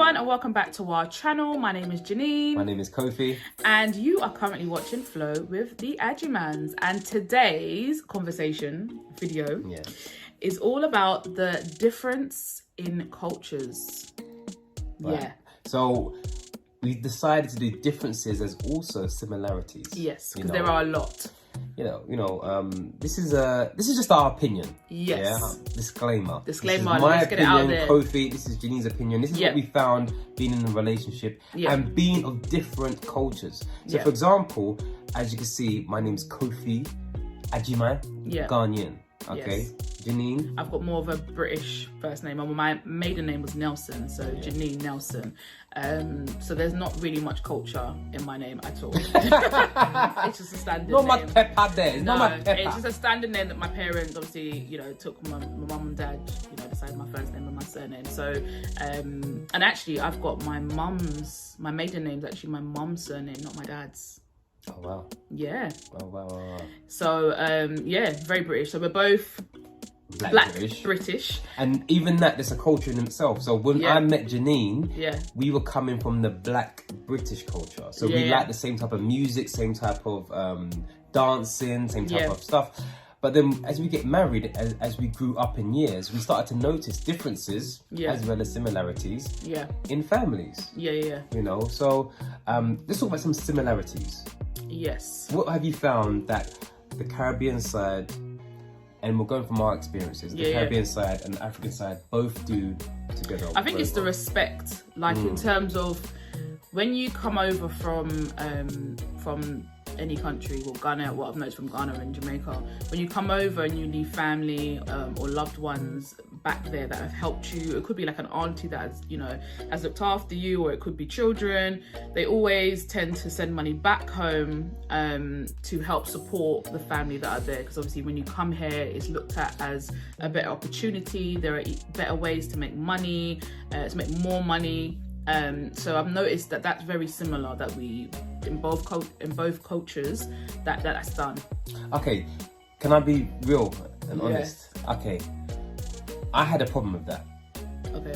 everyone, and welcome back to our channel. My name is Janine. My name is Kofi. And you are currently watching Flow with the Adjumans. And today's conversation video is all about the difference in cultures. Right. Yeah. So we decided to do differences as also similarities. Yes, because there are a lot. This is just our opinion. Yes. Yeah? Disclaimer. This is my opinion, get it out there. Kofi. This is Janine's opinion. This is what we found being in a relationship and being of different cultures. So, for example, as you can see, my name's Kofi Adjuman, Ghanaian. Okay, yes. Janine. I've got more of a British first name. My maiden name was Nelson, so Janine Nelson. So there's not really much culture in my name at all. It's just a standard name. Much pepper there. Not much pepper. It's just a standard name that my parents obviously, took my mum and dad, decided my first name and my surname. So, and actually I've got my maiden name's actually my mum's surname, not my dad's. Oh wow. Yeah. Oh wow. So very British. So we're both black British. And even there's a culture in itself. So when I met Janine, we were coming from the black British culture. So we like the same type of music, same type of dancing, same type of stuff. But then as we get married, as we grew up in years, we started to notice differences as well as similarities in families. So let's talk about some similarities. Yes. What have you found that the Caribbean side, and we're going from our experiences, the Caribbean side and the African side both do together? I think it's the respect, like in terms of when you come over from any country, well, Ghana, what I've noticed from Ghana and Jamaica, when you come over and you leave family or loved ones back there that have helped you, it could be like an auntie that has looked after you, or it could be children. They always tend to send money back home to help support the family that are there, because obviously when you come here, it's looked at as a better opportunity. There are better ways to make money, to make more money. So I've noticed that that's very similar, that we in both cultures that's done. Okay, can I be real and honest? Okay, I had a problem with that. Okay,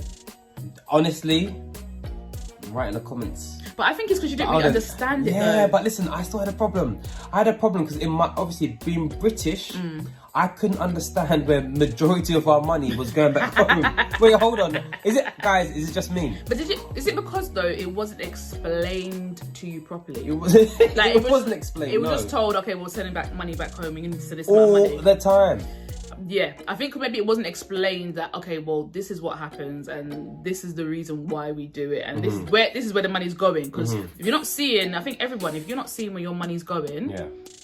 honestly, write in the comments. But I think it's because you didn't really understand it. Yeah, but listen, I still had a problem. I had a problem because obviously being British, I couldn't understand where majority of our money was going back home. Wait, hold on. Is it just me? But is it because though it wasn't explained to you properly? It wasn't. Like, it wasn't explained. It was just told, okay, we're sending back money back home. You need to send this amount of money all the time. Yeah, I think maybe it wasn't explained that, okay, well, this is what happens and this is the reason why we do it, and this is where the money's going. Because if you're not seeing, I think everyone, if you're not seeing where your money's going,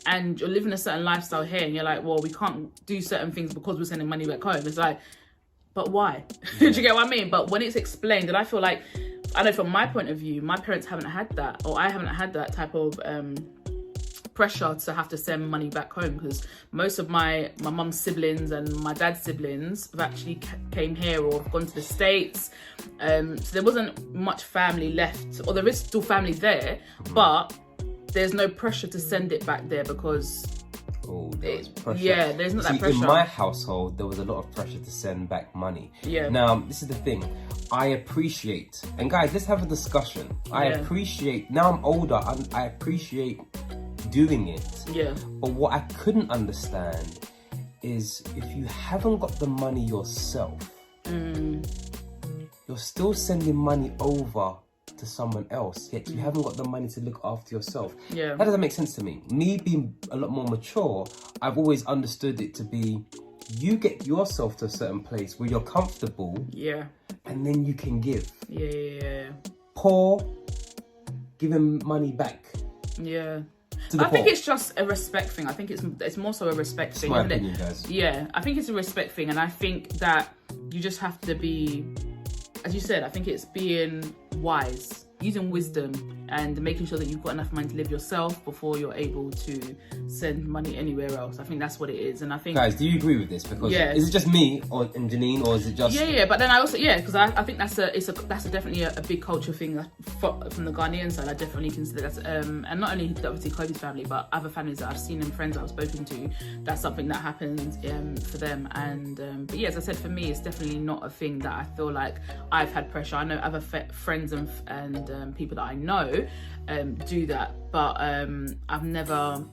and you're living a certain lifestyle here, and you're like, well, we can't do certain things because we're sending money back home. It's like, but why? Do you get what I mean? But when it's explained, and I feel like, I know from my point of view, my parents haven't had that, or I haven't had that type of pressure to have to send money back home, because most of my mum's siblings and my dad's siblings have actually came here or gone to the States, so there wasn't much family left, or there is still family there, but there's no pressure to send it back there because there was pressure. Yeah, there's not that pressure. In my household, there was a lot of pressure to send back money. Yeah. Now, this is the thing. I appreciate, and guys, let's have a discussion. I appreciate, now I'm older, I appreciate doing it. Yeah. But what I couldn't understand is if you haven't got the money yourself, you're still sending money over to someone else, yet you haven't got the money to look after yourself. Yeah. That doesn't make sense to me. Me being a lot more mature, I've always understood it to be, you get yourself to a certain place where you're comfortable, and then you can give. Yeah. Poor, giving money back. Yeah. I think it's just a respect thing. I think it's more so a respect thing. My opinion, guys. Yeah, I think it's a respect thing, and I think that you just have to be, as you said, I think it's being wise, using wisdom and making sure that you've got enough money to live yourself before you're able to send money anywhere else. I think that's what it is. And I think, guys, do you agree with this? Because is it just me and Janine, or is it just but then I also because I think that's definitely a big culture thing from the Ghanaian side. I definitely consider that, and not only obviously Kobe's family, but other families that I've seen and friends that I've spoken to, that's something that happens for them. And but as I said, for me, it's definitely not a thing that I feel like I've had pressure. I know other friends and people that I know do that, but I've never,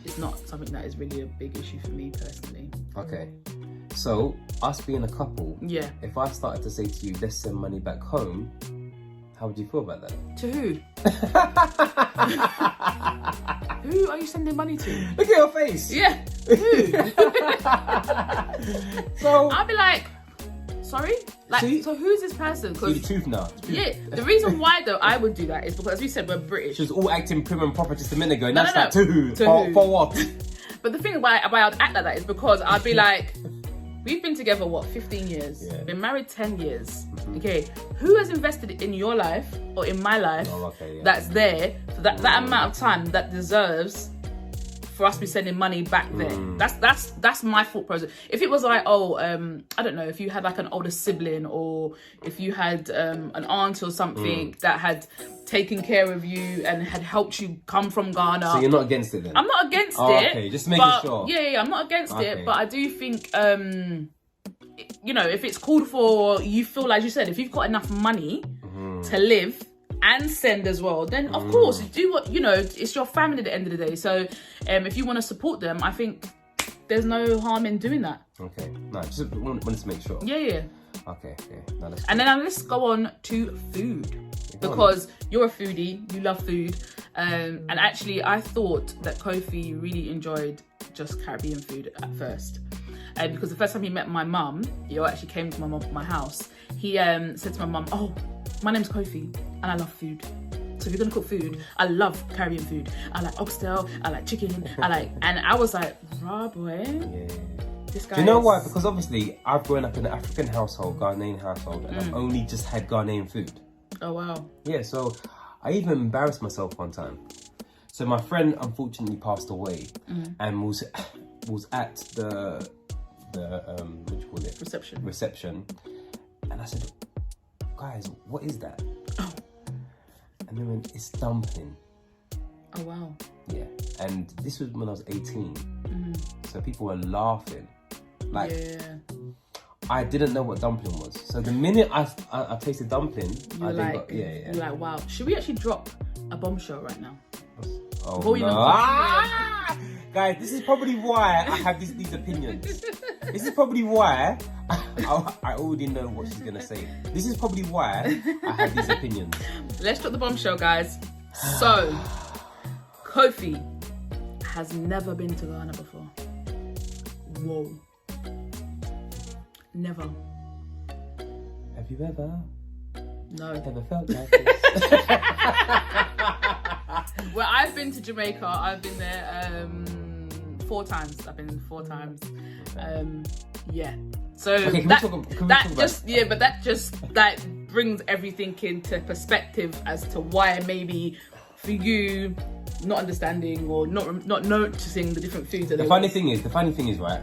it's not something that is really a big issue for me personally. Okay, so us being a couple, if I started to say to you, let's send money back home, how would you feel about that? To who? Who are you sending money to? Look at your face. Yeah, who? So I'll be like, sorry? Like, so who's this person? See the truth now. Yeah, the reason why though I would do that is because, as we said, we're British. She was all acting prim and proper just a minute ago, and that's like, to who? For what? But the thing why I'd act like that is because I'd be like, we've been together, 15 years? Yeah. Been married 10 years. Okay, who has invested in your life or in my life that's there for that amount of time that deserves for us to be sending money back there? That's my thought process. If it was like, I don't know, if you had like an older sibling, or if you had an aunt or something that had taken care of you and had helped you come from Ghana. So you're not against it then? I'm not against it. Okay, just making sure. Yeah, I'm not against it, but I do think, if it's called for, you feel like you said, if you've got enough money to live and send as well, then of course do what it's your family at the end of the day. So if you want to support them, I think there's no harm in doing that. Okay, no, just wanted to make sure. Yeah. Okay. No, that's and then let's go on to food, because you're a foodie, you love food, and actually I thought that Kofi really enjoyed just Caribbean food at first. Because the first time he met my mum, he actually came to my house, he said to my mum, "Oh, my name's Kofi and I love food. So if you're gonna cook food, I love Caribbean food. I like oxtail, I like chicken, and I was like, rah boy. Yeah. This guy. Do you know why? Because obviously I've grown up in an African household, Ghanaian household, and I've only just had Ghanaian food. Oh wow. Yeah, so I even embarrassed myself one time. So my friend unfortunately passed away and was at the what do you call it? Reception. And I said, guys, what is that? Oh. And they went, it's dumpling. Oh wow. Yeah. And this was when I was 18. So people were laughing. Like, I didn't know what dumpling was. So the minute I tasted dumpling, you're like, wow. Should we actually drop a bombshell right now? Oh no. Guys, this is probably why I have these opinions. This is probably why I already know what she's gonna say. This is probably why I have these opinions. Let's drop the bombshell, guys. So, Kofi has never been to Ghana before. Whoa. Never. Have you ever? No. Never felt like this? Well, I've been to Jamaica. I've been there 4 times. I've been 4 times. Yeah. So that brings everything into perspective as to why maybe for you not understanding or not noticing the different foods. The funny thing is, right?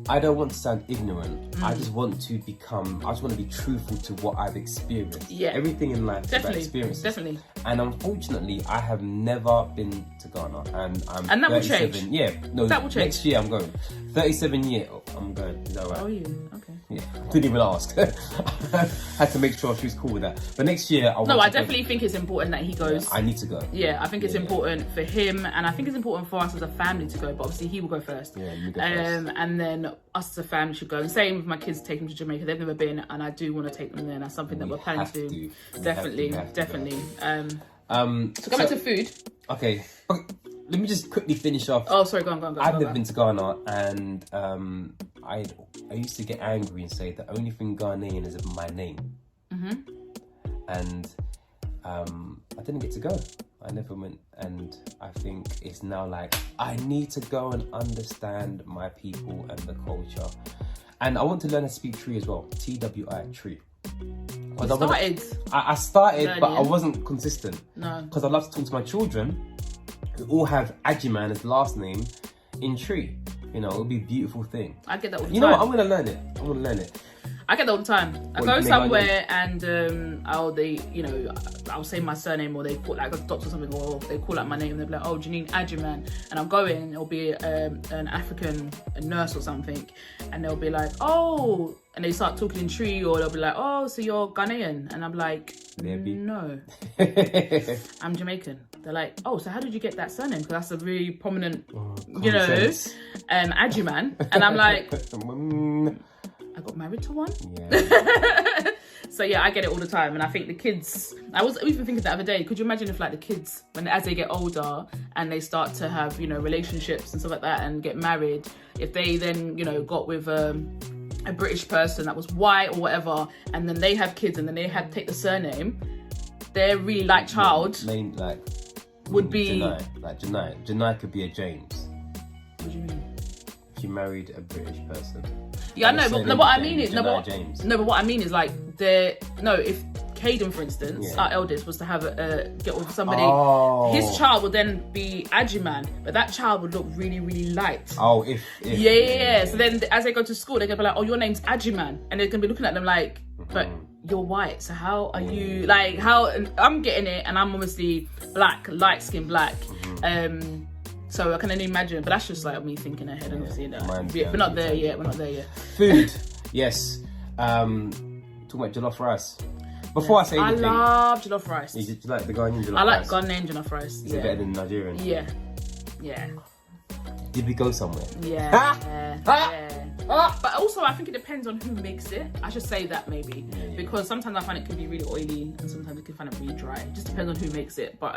I don't want to sound ignorant. I just want to be truthful to what I've experienced. Yeah. Everything in life is about experiences. Definitely. And unfortunately, I have never been to Ghana. And that will change. Yeah. No, that will change. Next year I'm going. 37 years I'm going. Is that right? Oh, you? Okay. Yeah. Didn't even ask. Had to make sure she was cool with that. But next year I definitely think it's important that he goes. Yeah, I need to go. Yeah, I think it's important for him, and I think it's important for us as a family to go, but obviously he will go first. Yeah, you go first. And then us as a family should go. And same with my kids, take them to Jamaica. They've never been, and I do want to take them there, and that's something that we're planning to do. Definitely. So go back to food. Okay. Let me just quickly finish off. Oh, sorry, go on. I've never been to Ghana, and I used to get angry and say the only thing Ghanaian is my name. And I didn't get to go. I never went, and I think it's now like I need to go and understand my people and the culture, and I want to learn how to speak Tree as well. TWI, Tree. I started, learning. but I wasn't consistent. No. Because I love to talk to my children who all have Ajiman as last name in tree. You know, it'll be a beautiful thing. I get that all the time. You know what? I'm gonna learn it. I get that all the time. I go somewhere and I'll say my surname, or they call like a doctor or something, or they call out my name and they'll be like, oh, Janine Ajiman, and I'll go in, it'll be an African nurse or something, and they'll be like, oh, and they start talking in tree, or they'll be like, oh, so you're Ghanaian, and I'm like, no, I'm Jamaican. They're like, oh, so how did you get that surname? Because that's a really prominent, Ajiman, and I'm like, I got married to one. Yeah. So yeah, I get it all the time, and I think the kids. I was even thinking the other day. Could you imagine if like the kids, as they get older and they start to have relationships and stuff like that and get married, if they then got with a British person that was white or whatever, and then they have kids and then they had to take the surname, their really child name would be Janai. Janai could be a James. What do you mean? If you married a British person. Yeah, I know, but what I mean is, but what I mean is if Caden, for instance, our eldest, was to have get with somebody, his child would then be Ajiman, but that child would look really, really light. Oh, if yeah. So then, as they go to school, they're gonna be like, "Oh, your name's Ajiman," and they're gonna be looking at them like, "But you're white, so how are you like? How?" I'm getting it, and I'm obviously black, light skin black. So I can only imagine, but that's just like me thinking ahead, and obviously, we're not there yet. We're not there yet. Food, yes. Talking about jollof rice. Before I say anything, I love jollof rice. You like the Ghanaian jollof rice? I like Ghanaian jollof rice. Is it better than Nigerian? Yeah. Did we go somewhere? Yeah. But also, I think it depends on who makes it. I should say that maybe, because sometimes I find it can be really oily, and sometimes it can find it really dry. It just depends on who makes it. But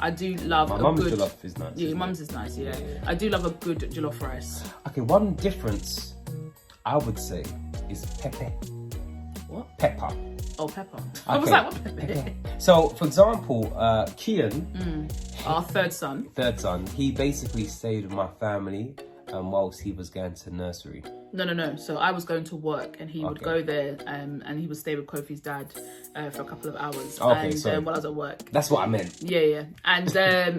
I do love my mum's jollof is nice. Yeah, your mum's is nice. Yeah. I do love a good jollof rice. Okay, one difference I would say is pepper. What? Pepper. Oh, pepper. Okay. I was like, what pepper? So, for example, Kian, our third son, he basically stayed with my family whilst he was going to nursery. No. So I was going to work, and he would go there, and he would stay with Kofi's dad for a couple of hours. Okay, and while I was at work. That's what I meant. Yeah. And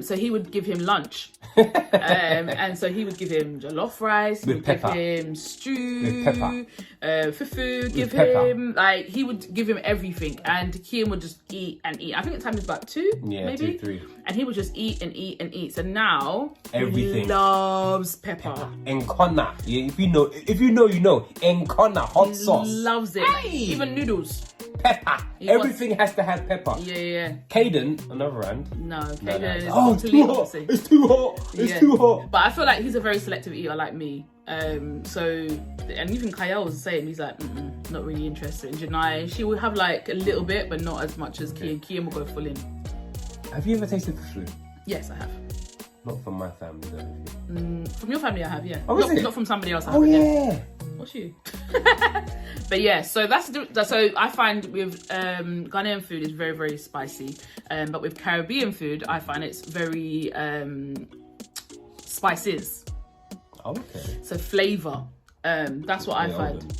so he would give him lunch, and so he would give him jollof rice, with pepper. Give him stew, with pepper, fufu. Give him he would give him everything, and Kian would just eat and eat. I think at times it was about 2, maybe 2, 3, and he would just eat and eat and eat. So now everything he loves pepper. Encona, if you know, you know. Encona, hot sauce. Loves it. Hey! Even noodles. Pepper. Everything has to have pepper. Yeah. Caden, on the other hand. No, Caden is too hot. It's too hot. It's too hot. But I feel like he's a very selective eater like me. So, and even Kaale was the same. He's like, not really interested. And Janai, she would have like a little bit, but not as much as Kian. Kian will go full in. Have you ever tasted fufu? Yes, I have. Not from my family though. From your family I have, yeah. Oh, not from somebody else I have. Oh yeah. What's you? But yeah, so so I find with Ghanaian food is very, very spicy. But with Caribbean food, I find it's very spices. Okay. So flavour. That's what I find.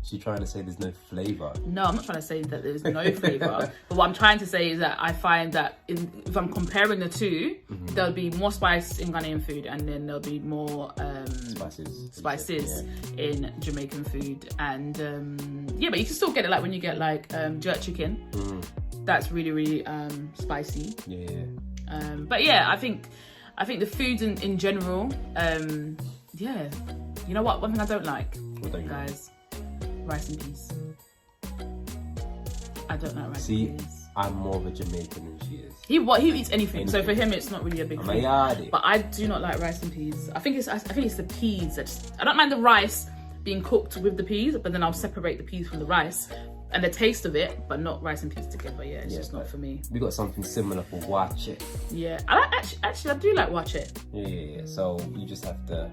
She's trying to say there's no flavour. No, I'm not trying to say that there's no flavour. But what I'm trying to say is that I find that if I'm comparing the two, there'll be more spice in Ghanaian food, and then there'll be more spices in Jamaican food. And but you can still get it like when you get like jerk chicken. That's really, really spicy. Yeah. But yeah, I think the foods in general, you know what? One thing I don't like, guys. Rice and peas. I don't like rice and peas. I'm more of a Jamaican than she is. He eats anything. So for him, it's not really a big thing. But I do not like rice and peas. I think it's the peas that I don't mind the rice being cooked with the peas, but then I'll separate the peas from the rice and the taste of it, but not rice and peas together. Yeah, it's just not for me. We got something similar for wache. Yeah, I like actually I do like wache. Yeah. So you just have to.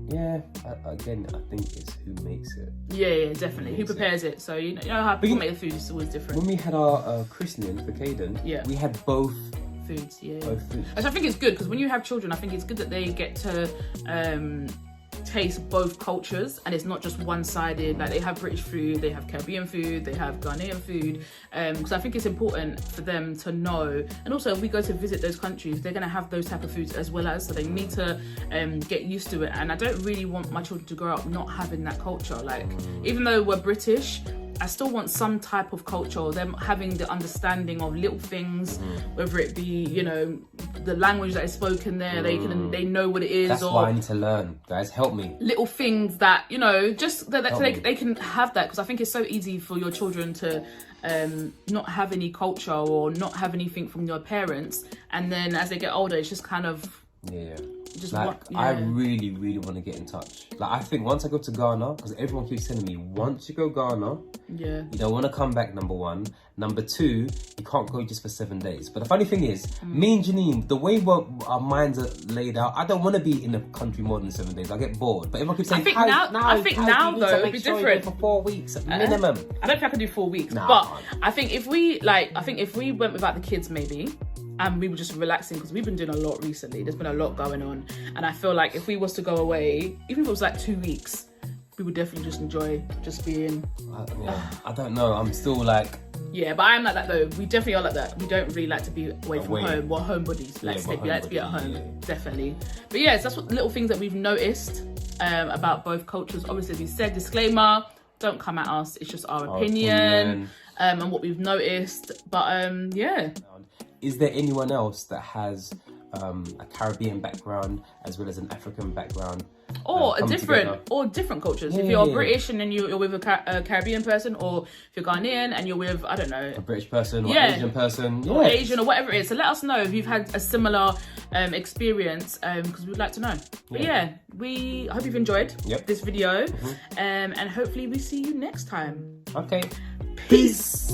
Yeah, again, I think it's who makes it. Yeah, definitely. Who prepares it. So, you know how people make the food is always different. When we had our christening for Caden, we had both foods, Both foods. Which I think it's good, because when you have children, I think it's good that they get to taste both cultures, and it's not just one-sided. Like, they have British food, they have Caribbean food, they have Ghanaian food, because I think it's important for them to know. And also, if we go to visit those countries, they're going to have those type of foods as well as, so they need to get used to it. And I don't really want my children to grow up not having that culture. Like, even though we're British, I still want some type of culture, or them having the understanding of little things, whether it be, you know, the language that is spoken there, they know what it is. That's or why I need to learn. Guys, help me. Little things that, you know, just that they can have that, because I think it's so easy for your children to not have any culture or not have anything from your parents, and then as they get older, it's just kind of just like, I really, really want to get in touch. Like, I think once I go to Ghana, because everyone keeps telling me, once you go Ghana, you don't want to come back, number one. Number two, you can't go just for 7 days. But the funny thing is, me and Janine, the way our minds are laid out, I don't want to be in the country more than 7 days. I get bored. But everyone keeps saying, I think now though, it'd be different. For 4 weeks at minimum. I don't think I can do 4 weeks. But I think if we went without the kids, maybe, and we were just relaxing, because we've been doing a lot recently. There's been a lot going on, and I feel like if we was to go away, even if it was like 2 weeks, we would definitely just enjoy just being. I don't know. I'm still like. Yeah, but I'm like that though. We definitely are like that. We don't really like to be away from home. We're homebodies. We like to be at home, definitely. But yes, that's what little things that we've noticed about both cultures. Obviously, we said disclaimer: don't come at us. It's just our opinion. And what we've noticed. But yeah. Is there anyone else that has a Caribbean background as well as an African background? Or different cultures. If you're British and then you're with a Caribbean person, or if you're Ghanaian and you're with, I don't know, a British person or Asian person. Or Asian or whatever it is. So let us know if you've had a similar experience, because we'd like to know. But I hope you've enjoyed this video, and hopefully we see you next time. Okay. Peace.